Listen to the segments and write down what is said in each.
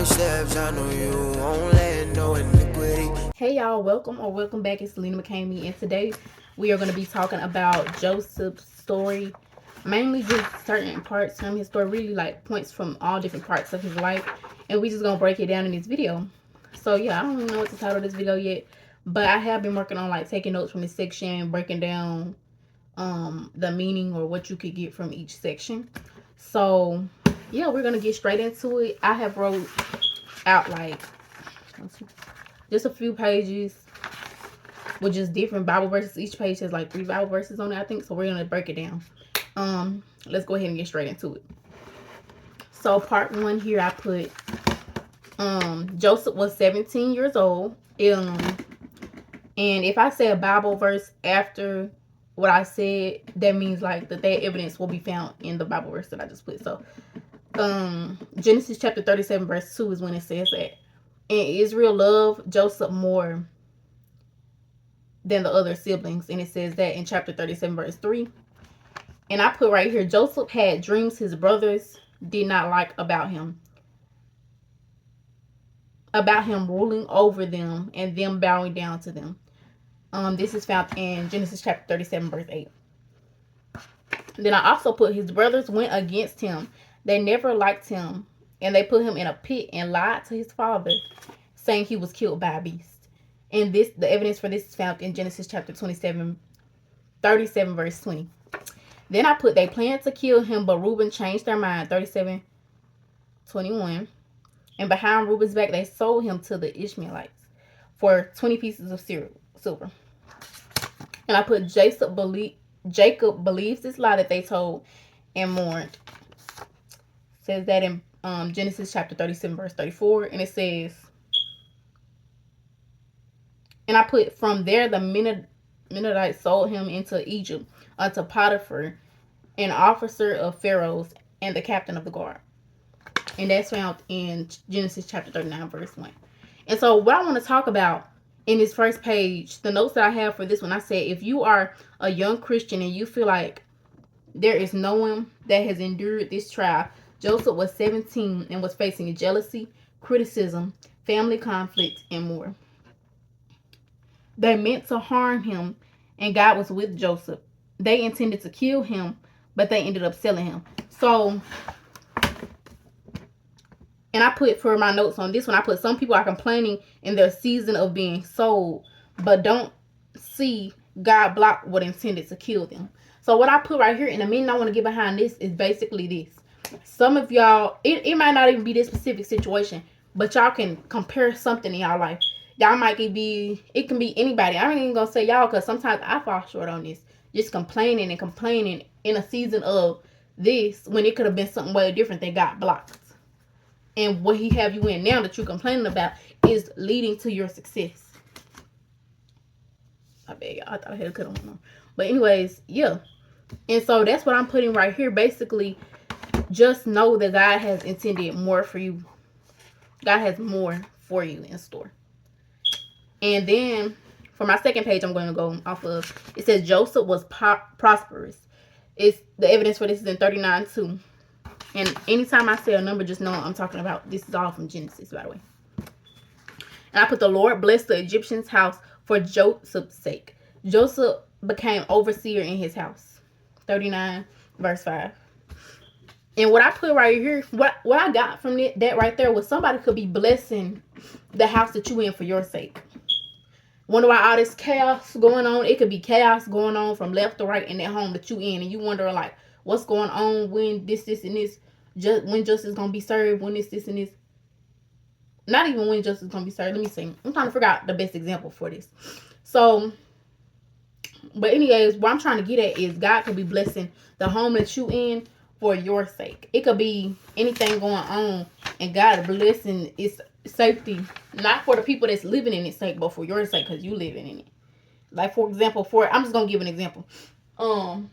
steps, I know you won't let no iniquity. Hey y'all, welcome back. It's Selena McCamey, and today we are going to be talking about Joseph's story, mainly just certain parts from his story, really like points from all different parts of his life, and we just gonna break it down in this video. So yeah, I don't even know what to title this video yet, but I have been working on like taking notes from this section, breaking down the meaning or what you could get from each section. So yeah, we're gonna get straight into it. I have wrote out like just a few pages with just different Bible verses. Each page has like 3 Bible verses on it, I think. So we're gonna break it down. Let's go ahead and get straight into it. So part 1 here, I put Joseph was 17 years old. And if I say a Bible verse after what I said, that means like that evidence will be found in the Bible verse that I just put. So Genesis chapter 37 verse 2 is when it says that. And Israel loved Joseph more than the other siblings, and it says that in chapter 37 verse 3. And I put right here, Joseph had dreams his brothers did not like about him ruling over them and them bowing down to them. This is found in Genesis chapter 37 verse 8. Then I also put his brothers went against him. They never liked him, and they put him in a pit and lied to his father, saying he was killed by a beast. And the evidence for this is found in Genesis chapter 37 verse 20. Then I put they planned to kill him, but Reuben changed their mind. 37:21. And behind Reuben's back, they sold him to the Ishmaelites for 20 pieces of silver. And I put Jacob believes this lie that they told and mourned. It says that in Genesis chapter 37 verse 34. And it says, and I put from there the Mennonites sold him into Egypt unto Potiphar, an officer of Pharaoh's and the captain of the guard. And that's found in Genesis chapter 39 verse 1. And so what I want to talk about in this first page, the notes that I have for this one, I said, if you are a young Christian and you feel like there is no one that has endured this trial, Joseph was 17 and was facing jealousy, criticism, family conflict, and more. They meant to harm him, and God was with Joseph. They intended to kill him, but they ended up selling him. So, and I put for my notes on this one, I put some people are complaining in their season of being sold, but don't see God block what intended to kill them. So what I put right here, and the meaning I want to get behind this is basically this. Some of y'all, it might not even be this specific situation, but y'all can compare something in y'all life. Y'all might be, it can be anybody. I ain't even gonna say y'all, because sometimes I fall short on this. Just complaining in a season of this when it could have been something way different that got blocked. And what he have you in now that you're complaining about is leading to your success. I bet y'all, I thought I had a cut on one. But anyways, yeah. And so that's what I'm putting right here. Basically, just know that God has intended more for you. God has more for you in store. And then for my second page, I'm going to go off of, it says Joseph was prosperous. It's the evidence for this is in 39:2. And anytime I say a number, just know I'm talking about, this is all from Genesis, by the way. And I put the Lord blessed the Egyptian's house for Joseph's sake. Joseph became overseer in his house. 39 verse 5. And what I put right here, what I got from that right there was somebody could be blessing the house that you in for your sake. Wonder why all this chaos going on. It could be chaos going on from left to right in that home that you in, and you wonder like, what's going on, when this and this, when justice gonna be served, when this and this. Not even when justice gonna be served. Let me see. I'm trying to figure out the best example for this. So, but anyways, what I'm trying to get at is God could be blessing the home that you in for your sake. It could be anything going on, and God blessing its safety, not for the people that's living in its sake, but for your sake, because you living in it. Like, for example, I'm just gonna give an example. Hold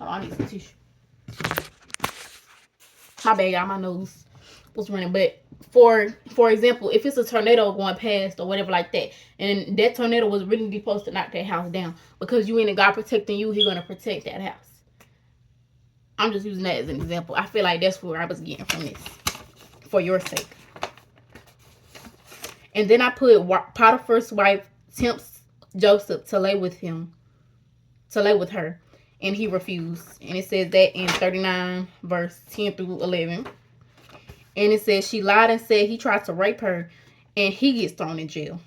on, I need some tissue. My bad, y'all, my nose was running. But for example, if it's a tornado going past or whatever like that, and that tornado was really supposed to knock that house down, because you in and God protecting you, He's gonna protect that house. I'm just using that as an example. I feel like that's where I was getting from this. For your sake. And then I put Potiphar's wife tempts Joseph to lay with her, and he refused. And it says that in 39 verse 10 through 11. And it says she lied and said he tried to rape her, and he gets thrown in jail.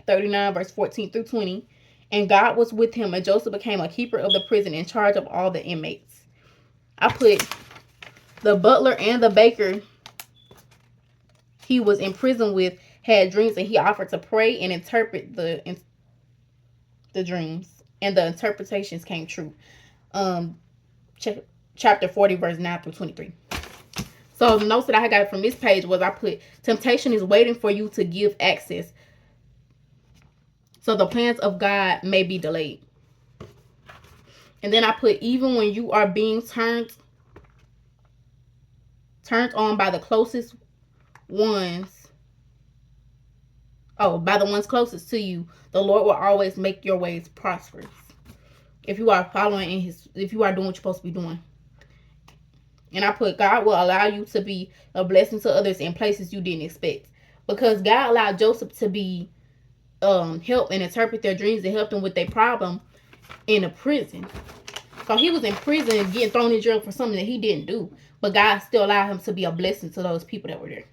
39 verse 14 through 20. And God was with him, and Joseph became a keeper of the prison in charge of all the inmates. I put the butler and the baker he was in prison with had dreams, and he offered to pray and interpret the dreams, and the interpretations came true. Chapter 40 verse 9 through 23. So the notes that I got from this page was I put temptation is waiting for you to give access, so the plans of God may be delayed. And then I put even when you are being turned on by the closest ones, by the ones closest to you, the Lord will always make your ways prosperous. If you are following if you are doing what you're supposed to be doing. And I put God will allow you to be a blessing to others in places you didn't expect. Because God allowed Joseph to be help and interpret their dreams and help them with their problem in a prison. So he was in prison getting thrown in jail for something that he didn't do. But God still allowed him to be a blessing to those people that were there.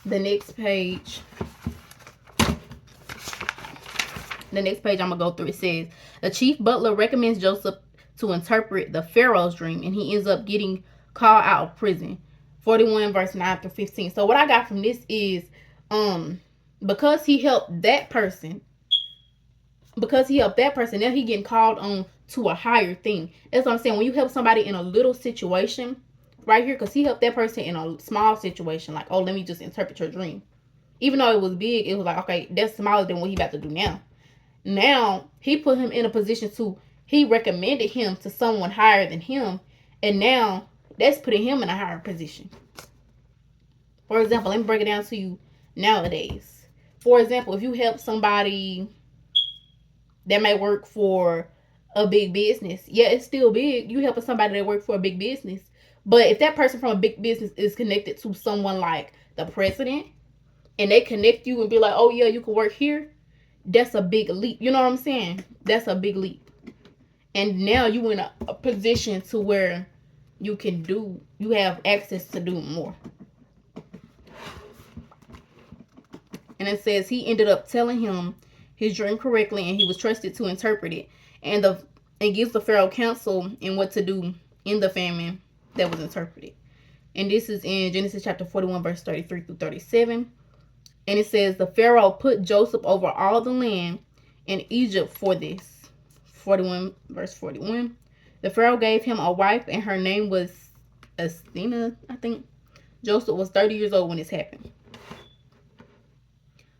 The next page I'm going to go through. It says, the chief butler recommends Joseph to interpret the Pharaoh's dream, and he ends up getting called out of prison. 41 verse 9 through 15. So what I got from this is, because he helped that person, now he getting called on to a higher thing. That's what I'm saying. When you help somebody in a little situation, right here, because he helped that person in a small situation, like, oh, let me just interpret your dream. Even though it was big, it was like, okay, that's smaller than what he about to do now. Now, he put him in a position he recommended him to someone higher than him, and now that's putting him in a higher position. For example, let me break it down to you nowadays. For example, if you help somebody that may work for a big business, yeah, it's still big. You helping somebody that works for a big business. But if that person from a big business is connected to someone like the president, and they connect you and be like, oh yeah, you can work here, that's a big leap. You know what I'm saying? That's a big leap. And now you in a position to where you have access to do more. And it says he ended up telling him his dream correctly, and he was trusted to interpret it, and gives the Pharaoh counsel in what to do in the famine that was interpreted. And this is in Genesis chapter 41 verse 33 through 37. And it says the Pharaoh put Joseph over all the land in Egypt for this. 41 verse 41. The Pharaoh gave him a wife, and her name was Athena, I think. Joseph was 30 years old when this happened.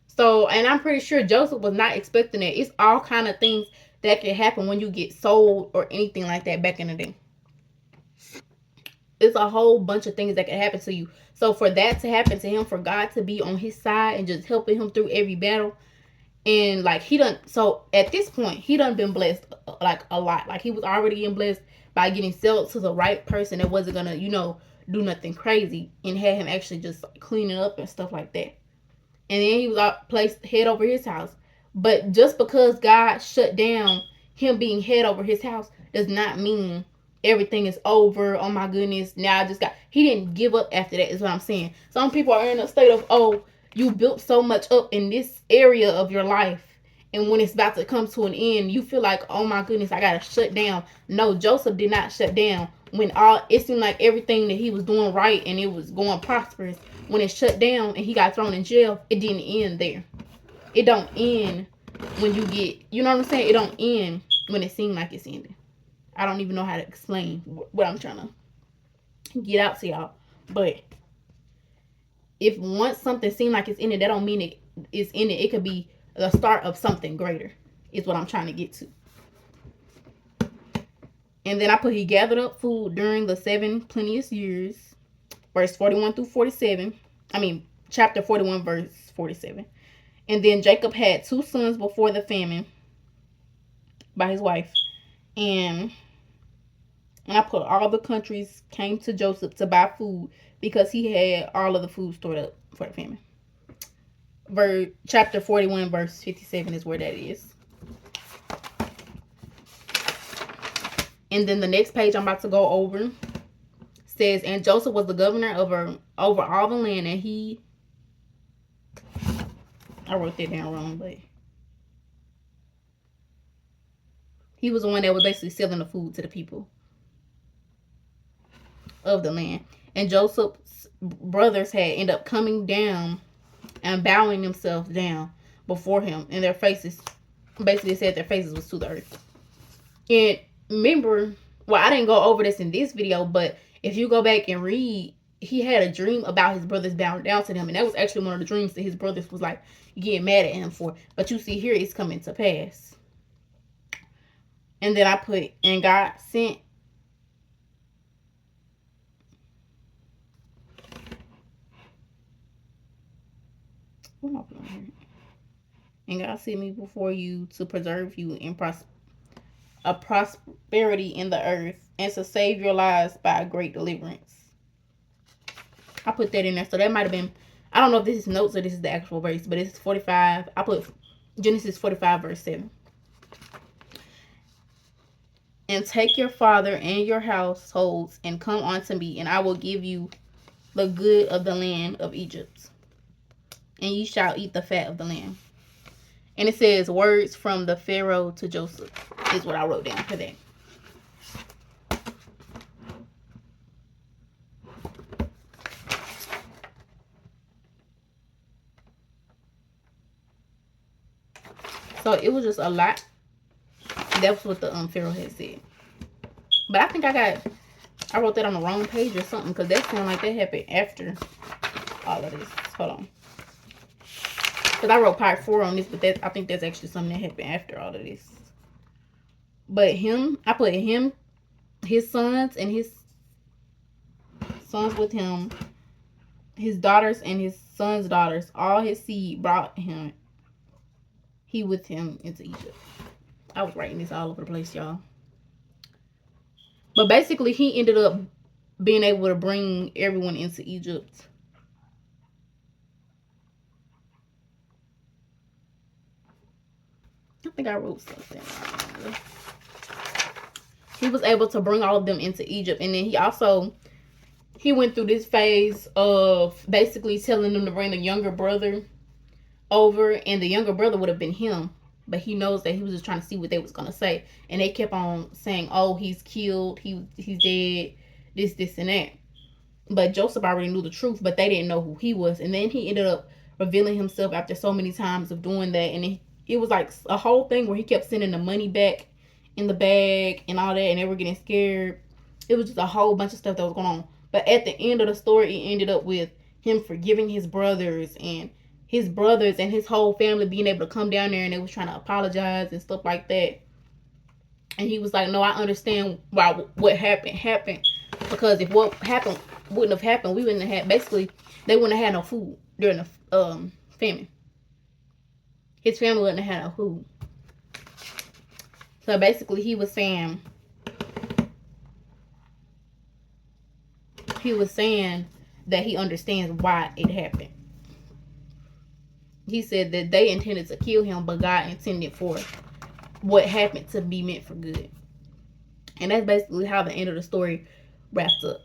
So, and I'm pretty sure Joseph was not expecting it. It's all kind of things that can happen when you get sold or anything like that back in the day. It's a whole bunch of things that can happen to you. So for that to happen to him, for God to be on his side and just helping him through every battle, and like so at this point he done been blessed like a lot. Like he was already getting blessed by getting sold to the right person that wasn't gonna do nothing crazy, and had him actually just cleaning up and stuff like that. And then he was placed head over his house. But just because God shut down him being head over his house does not mean everything is over. Oh my goodness, now I just he didn't give up after that, is what I'm saying. Some people are in a state of, oh, you built so much up in this area of your life, and when it's about to come to an end, you feel like, oh my goodness, I gotta shut down. No, Joseph did not shut down. When it seemed like everything that he was doing right and it was going prosperous, when it shut down and he got thrown in jail, it didn't end there. It don't end when you get, you know what I'm saying? It don't end when it seemed like it's ending. I don't even know how to explain what I'm trying to get out to y'all. But if once something seems like it's ending, that don't mean it is ending. It could be the start of something greater, is what I'm trying to get to. And then I put, he gathered up food during the 7 plenteous years, verse 41 through 47. Chapter 41, verse 47. And then Jacob had 2 sons before the famine by his wife. And And I put all the countries came to Joseph to buy food because he had all of the food stored up for the famine. Chapter 41, verse 57 is where that is. And then the next page I'm about to go over says, and Joseph was the governor over all the land, and he, I wrote that down wrong, but he was the one that was basically selling the food to the people of the land. And Joseph's brothers had ended up coming down and bowing themselves down before him, and their faces, basically said their faces was to the earth. And remember, well, I didn't go over this in this video, but if you go back and read, he had a dream about his brothers bowing down to him, and that was actually one of the dreams that his brothers was like getting mad at him for. But you see here, it's coming to pass. And then I put, and God sent what am I putting here? And God sent me before you to preserve you in prosperity in the earth, and to save your lives by a great deliverance. I put that in there, so that might have been, I don't know if this is notes or this is the actual verse, but it's 45. I put Genesis 45 verse 7. And take your father and your households and come unto me, and I will give you the good of the land of Egypt, and ye shall eat the fat of the land. And it says, words from the Pharaoh to Joseph is what I wrote down for that. So it was just a lot. That's what the Pharaoh had said. But I think I wrote that on the wrong page or something, because that sounded like that happened after all of this. Hold on. Because I wrote part 4 on this, but I think that's actually something that happened after all of this. But him, I put him, his sons, and his sons with him, his daughters and his sons' daughters, all his seed brought him, he with him into Egypt. I was writing this all over the place, y'all. But basically, he ended up being able to bring everyone into Egypt. I think I wrote something. He was able to bring all of them into Egypt. And then he went through this phase of basically telling them to bring the younger brother over. And the younger brother would have been him. But he knows that he was just trying to see what they was going to say. And they kept on saying, oh, he's killed. He's dead. This, and that. But Joseph already knew the truth. But they didn't know who he was. And then he ended up revealing himself after so many times of doing that. And it was like a whole thing where he kept sending the money back in the bag and all that. And they were getting scared. It was just a whole bunch of stuff that was going on. But at the end of the story, it ended up with him forgiving his brothers and his whole family being able to come down there, and they was trying to apologize and stuff like that. And he was like, no, I understand why what happened, because if what happened wouldn't have happened, we wouldn't have had, basically they wouldn't have had no food during the famine. His family wouldn't have had no food. So basically he was saying that he understands why it happened. He said that they intended to kill him, but God intended for what happened to be meant for good. And that's basically how the end of the story wraps up.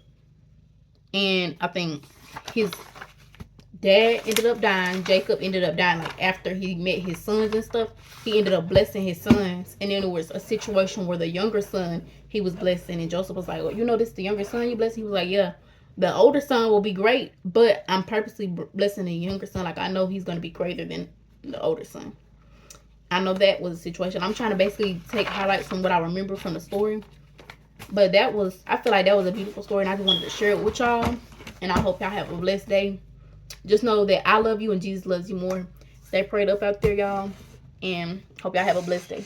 And I think his dad ended up dying. Jacob ended up dying like after he met his sons and stuff. He ended up blessing his sons. And then there was a situation where the younger son, he was blessing. And Joseph was like, well, you know, this is the younger son you blessed? He was like, yeah. The older son will be great, but I'm purposely blessing the younger son. Like, I know he's going to be greater than the older son. I know that was a situation. I'm trying to basically take highlights from what I remember from the story. But I feel like that was a beautiful story, and I just wanted to share it with y'all. And I hope y'all have a blessed day. Just know that I love you and Jesus loves you more. Stay prayed up out there, y'all. And hope y'all have a blessed day.